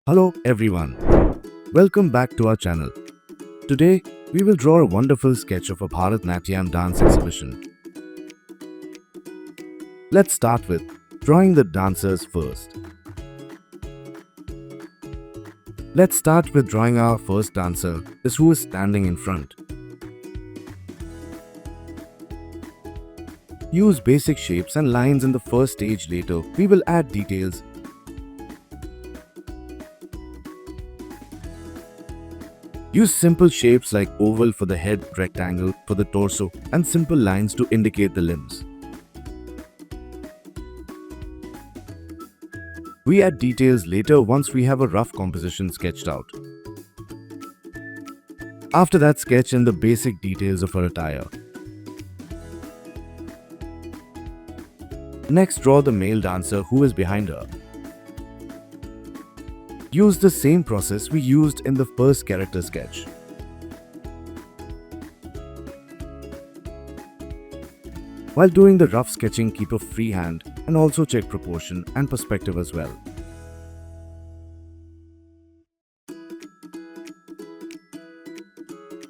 Hello everyone, welcome back to our channel. Today, we will draw a wonderful sketch of a Bharatnatyam dance exhibition. Let's start with drawing the dancers first. Let's start with drawing our first dancer, is who is standing in front. Use basic shapes and lines in the first stage. Later, we will add details. Use simple shapes like oval for the head, rectangle for the torso, and simple lines to indicate the limbs. We add details later once we have a rough composition sketched out. After that, sketch in the basic details of her attire. Next, draw the male dancer who is behind her. Use the same process we used in the first character sketch. While doing the rough sketching, keep a free hand and also check proportion and perspective as well.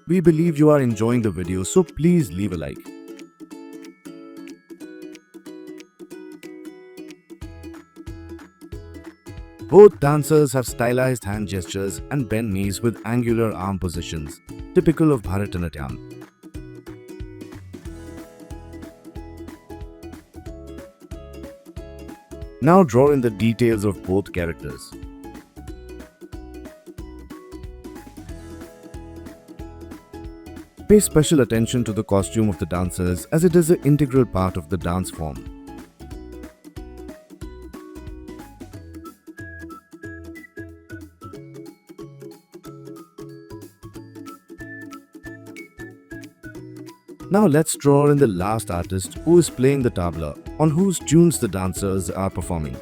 We believe you are enjoying the video, so please leave a like. Both dancers have stylized hand gestures and bend knees with angular arm positions, typical of Bharatanatyam. Now draw in the details of both characters. Pay special attention to the costume of the dancers as it is an integral part of the dance form. Now let's draw in the last artist who is playing the tabla, on whose tunes the dancers are performing.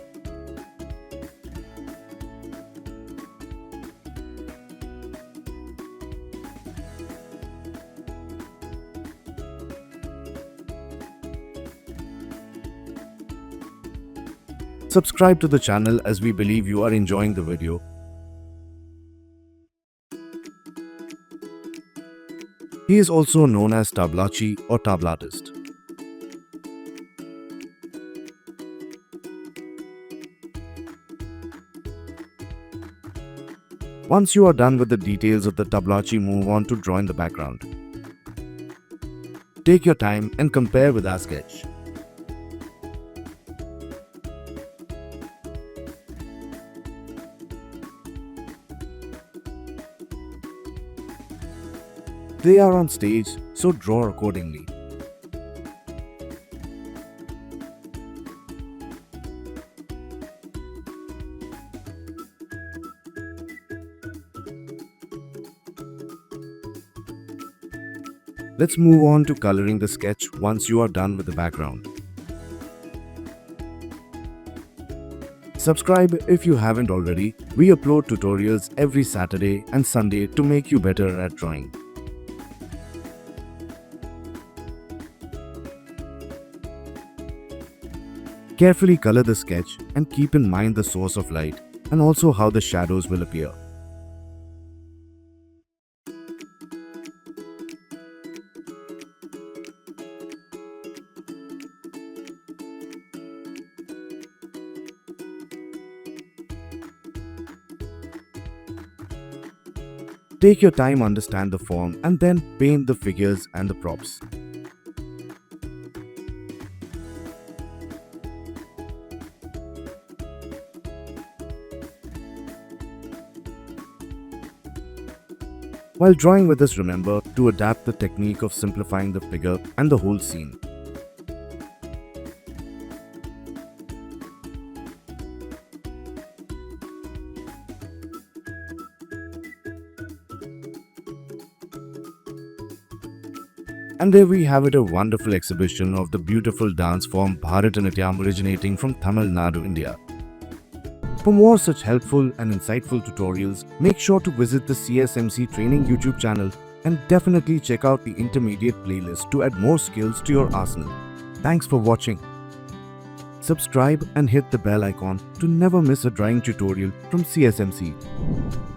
Subscribe to the channel as we believe you are enjoying the video. He is also known as tablachi or tablatist. Once you are done with the details of the tablachi, move on to drawing the background. Take your time and compare with our sketch. They are on stage, so draw accordingly. Let's move on to coloring the sketch once you are done with the background. Subscribe if you haven't already. We upload tutorials every Saturday and Sunday to make you better at drawing. Carefully color the sketch and keep in mind the source of light and also how the shadows will appear. Take your time, understand the form, and then paint the figures and the props. While drawing with us, remember to adapt the technique of simplifying the figure and the whole scene. And there we have it, a wonderful exhibition of the beautiful dance form Bharatanatyam originating from Tamil Nadu, India. For more such helpful and insightful tutorials, make sure to visit the CSMC Training YouTube channel and definitely check out the intermediate playlist to add more skills to your arsenal. Thanks for watching. Subscribe and hit the bell icon to never miss a drawing tutorial from CSMC.